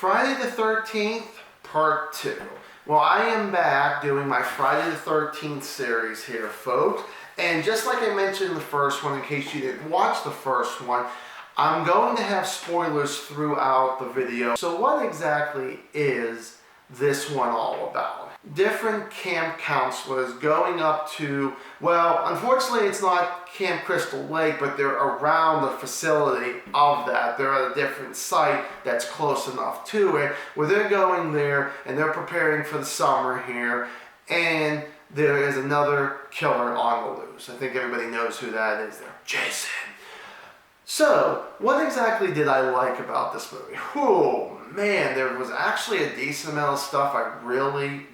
Friday the 13th, part 2. Well, I am back doing my Friday the 13th series here, folks. And just like I mentioned in the first one, in case you didn't watch the first one, I'm going to have spoilers throughout the video. So what exactly is this one all about? Different camp counselors going up to, well, unfortunately it's not Camp Crystal Lake, but they're around the facility of that. They're at a different site that's close enough to it, where they're going there and they're preparing for the summer here, and there is another killer on the loose. I think everybody knows who that is there. Jason. So, what exactly did I like about this movie? Oh man, there was actually a decent amount of stuff I really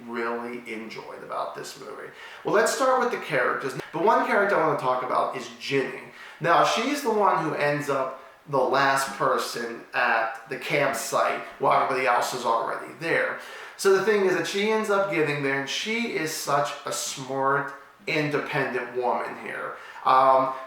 enjoyed about this movie. Well, let's start with the characters. But one character I want to talk about is Ginny. Now, she's the one who ends up the last person at the campsite while everybody else is already there. So the thing is that she ends up getting there, and she is such a smart, independent woman here.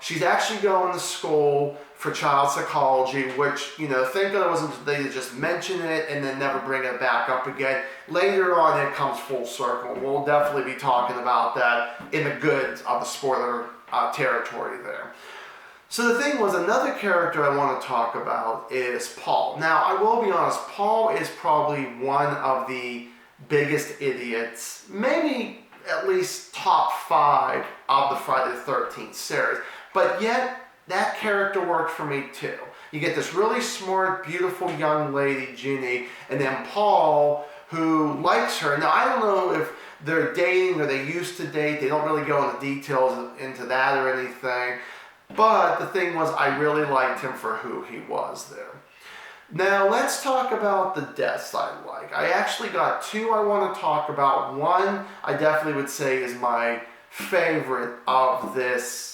She's actually going to school for child psychology, which, you know, thank God it wasn't they just mention it and then never bring it back up again. Later on, it comes full circle. We'll definitely be talking about that in the good of the spoiler territory there. So the thing was, another character I want to talk about is Paul. Now, I will be honest, Paul is probably one of the biggest idiots, maybe at least top 5 of the Friday the 13th series. But yet, that character worked for me too. You get this really smart, beautiful young lady, Ginny, and then Paul, who likes her. Now, I don't know if they're dating or they used to date. They don't really go into details into that or anything. But the thing was, I really liked him for who he was there. Now, let's talk about the deaths I like. I actually got 2 I want to talk about. One, I definitely would say is my favorite of this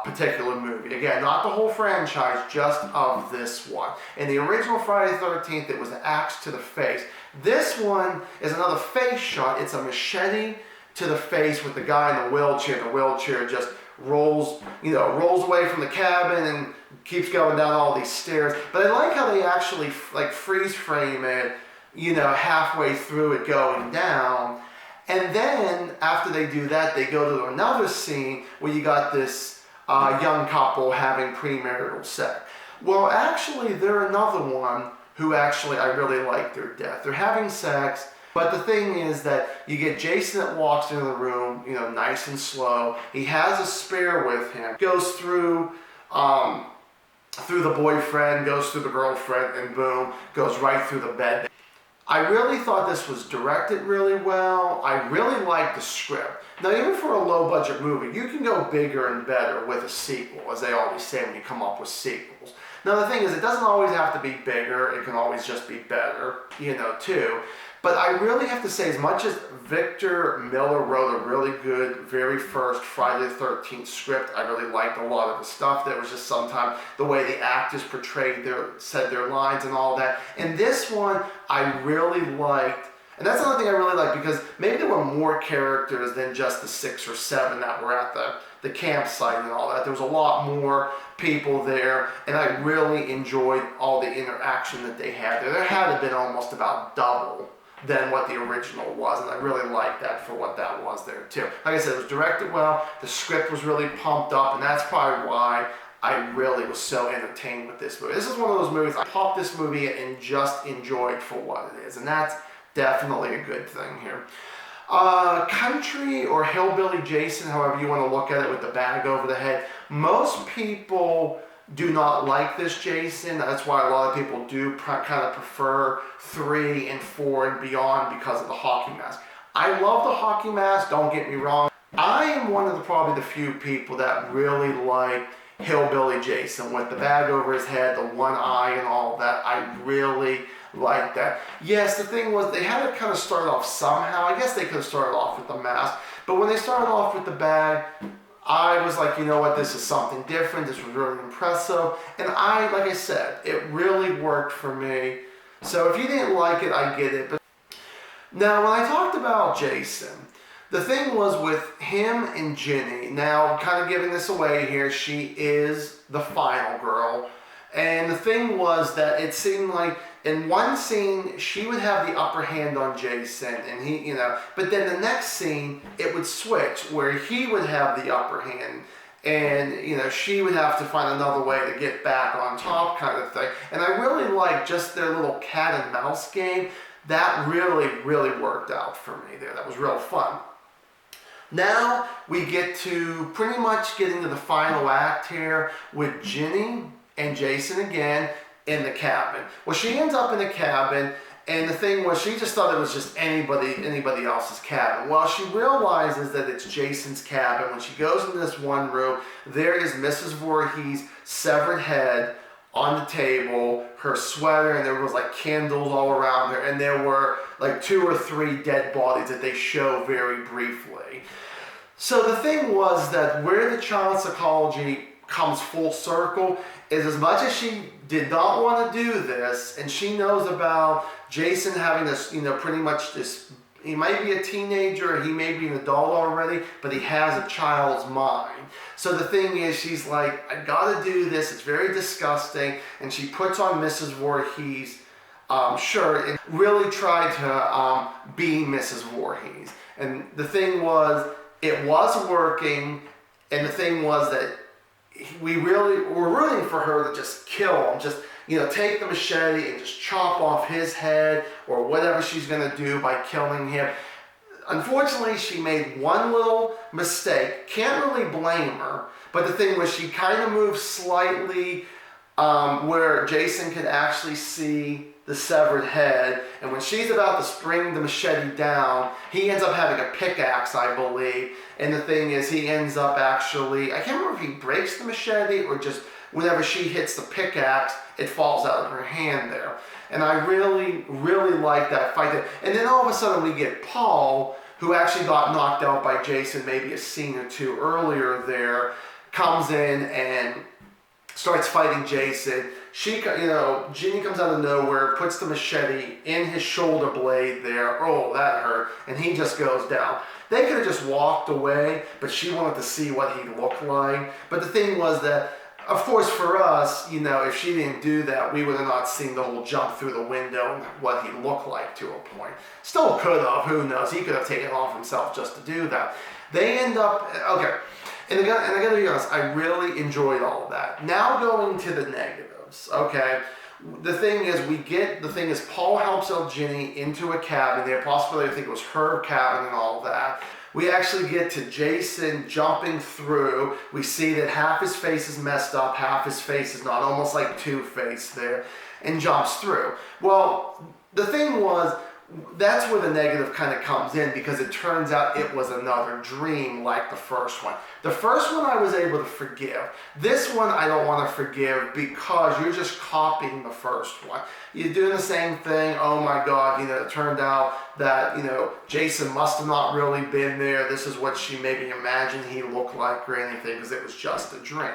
particular movie. Again, not the whole franchise, just of this one. In the original Friday the 13th, it was an axe to the face. This one is another face shot. It's a machete to the face with the guy in the wheelchair. The wheelchair just rolls away from the cabin and keeps going down all these stairs. But I like how they actually like freeze frame it, halfway through it going down. And then after they do that, they go to another scene where you got this young couple having premarital sex. Well, actually, they're another one who actually I really like their death. They're having sex. But the thing is that you get Jason that walks into the room, nice and slow. He has a spare with him. Goes through the boyfriend, goes through the girlfriend, and boom, goes right through the bed. I really thought this was directed really well. I really liked the script. Now, even for a low-budget movie, you can go bigger and better with a sequel, as they always say when you come up with sequels. Now, the thing is, it doesn't always have to be bigger. It can always just be better, too. But I really have to say, as much as Victor Miller wrote a really good very first Friday the 13th script, I really liked a lot of the stuff. There was just sometimes the way the actors said their lines and all that. And this one, I really liked. And that's another thing I really liked, because maybe there were more characters than just the 6 or 7 that were at the campsite and all that. There was a lot more people there, and I really enjoyed all the interaction that they had there. There had to have been almost about double than what the original was, and I really liked that for what that was there too. Like I said, it was directed well, the script was really pumped up, and that's probably why I really was so entertained with this movie. This is one of those movies I popped this movie and just enjoyed for what it is, and that's definitely a good thing here. Country or Hillbilly Jason, however you want to look at it, with the bag over the head. Most people do not like this Jason. That's why a lot of people do kind of prefer 3 and 4 and beyond because of the hockey mask. I love the hockey mask, don't get me wrong. I am one of probably the few people that really like Hillbilly Jason with the bag over his head, the one eye and all that. I really like that. Yes, the thing was, they had to kind of start off somehow. I guess they could have started off with the mask, but when they started off with the bag, I was like, you know what, this is something different. This was really impressive. And like I said, it really worked for me. So if you didn't like it, I get it. But now, when I talked about Jason, the thing was with him and Ginny, now kind of giving this away here, she is the final girl. And the thing was that it seemed like in one scene, she would have the upper hand on Jason, and he, but then the next scene, it would switch where he would have the upper hand, and, she would have to find another way to get back on top kind of thing. And I really like just their little cat and mouse game. That really, really worked out for me there. That was real fun. Now we get to pretty much getting to the final act here with Ginny and Jason again in the cabin. Well, she ends up in the cabin, and the thing was, she just thought it was just anybody else's cabin. Well, she realizes that it's Jason's cabin. When she goes into this one room, there is Mrs. Voorhees' severed head on the table, her sweater, and there was like candles all around her, and there were like 2 or 3 dead bodies that they show very briefly. So the thing was that where the child psychology comes full circle is, as much as she did not want to do this, and she knows about Jason having this, pretty much this, he might be a teenager, he may be an adult already, but he has a child's mind. So the thing is, she's like, I gotta do this, it's very disgusting, and she puts on Mrs. Voorhees' shirt and really tried to be Mrs. Voorhees. And the thing was, it was working, and the thing was that we really were rooting for her to just kill him, just take the machete and just chop off his head or whatever she's gonna do by killing him. Unfortunately, she made one little mistake. Can't really blame her, but the thing was, she kind of moved slightly where Jason could actually see the severed head, and when she's about to spring the machete down, he ends up having a pickaxe, I believe, and the thing is, he ends up actually, I can't remember if he breaks the machete or just whenever she hits the pickaxe, it falls out of her hand there. And I really, really like that fight there. And then all of a sudden we get Paul, who actually got knocked out by Jason maybe a scene or 2 earlier there, comes in and starts fighting Jason. She, Ginny comes out of nowhere, puts the machete in his shoulder blade there. Oh, that hurt. And he just goes down. They could have just walked away, but she wanted to see what he looked like. But the thing was that, of course, for us, if she didn't do that, we would have not seen the whole jump through the window and what he looked like to a point. Still could have, who knows? He could have taken it off himself just to do that. They end up, okay. And I gotta be honest, I really enjoyed all of that. Now going to the negatives, okay? The thing is, Paul helps out Ginny into a cabin there, possibly I think it was her cabin and all that. We actually get to Jason jumping through. We see that half his face is messed up, half his face is not, almost like Two-Face there, and jumps through. Well, the thing was, that's where the negative kind of comes in, because it turns out it was another dream like the first one. The first one I was able to forgive. This one I don't want to forgive because you're just copying the first one. You're doing the same thing. Oh my God, it turned out that, Jason must have not really been there. This is what she maybe imagined he looked like or anything, because it was just a dream.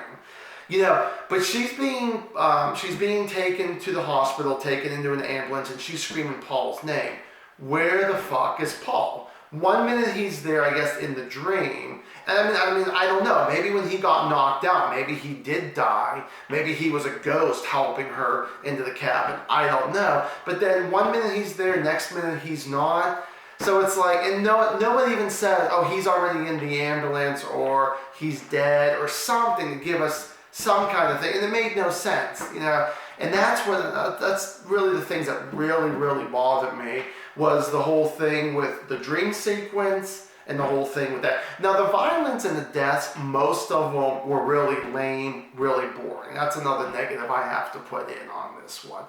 But she's being taken to the hospital, taken into an ambulance, and she's screaming Paul's name. Where the fuck is Paul? One minute he's there, I guess, in the dream. And I mean, I don't know. Maybe when he got knocked out, maybe he did die. Maybe he was a ghost helping her into the cabin. I don't know. But then one minute he's there, next minute he's not. So it's like, and no one even said, oh, he's already in the ambulance, or he's dead, or something to give us some kind of thing. And it made no sense, And that's really the things that really, really bothered me, was the whole thing with the dream sequence and the whole thing with that. Now, the violence and the deaths, most of them were really lame, really boring. That's another negative I have to put in on this one.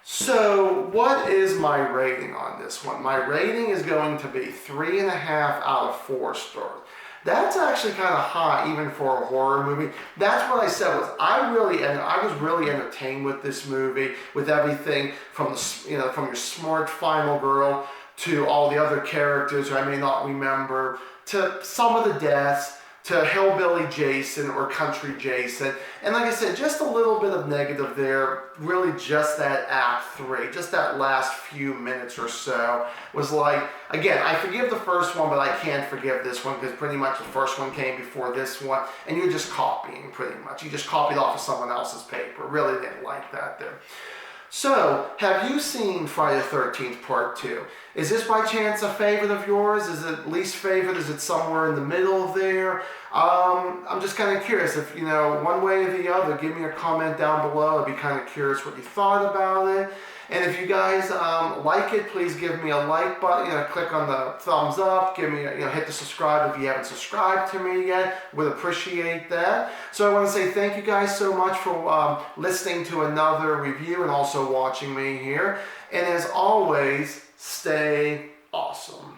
So, what is my rating on this one? My rating is going to be 3.5 out of 4 stars. That's actually kind of high, even for a horror movie. That's what I said was I was really entertained with this movie, with everything from from your smart final girl to all the other characters who I may not remember, to some of the deaths, to Hillbilly Jason or Country Jason. And like I said, just a little bit of negative there, really just that Act 3, just that last few minutes or so was like, again, I forgive the first one, but I can't forgive this one because pretty much the first one came before this one, and you're just copying pretty much. You just copied off of someone else's paper. Really didn't like that there. So, have you seen Friday the 13th Part 2? Is this by chance a favorite of yours? Is it least favorite? Is it somewhere in the middle there? I'm just kind of curious if, one way or the other, give me a comment down below. I'd be kind of curious what you thought about it. And if you guys like it, please give me a like button. Click on the thumbs up. Give me, hit the subscribe if you haven't subscribed to me yet. Would appreciate that. So I want to say thank you guys so much for listening to another review and also watching me here. And as always, stay awesome.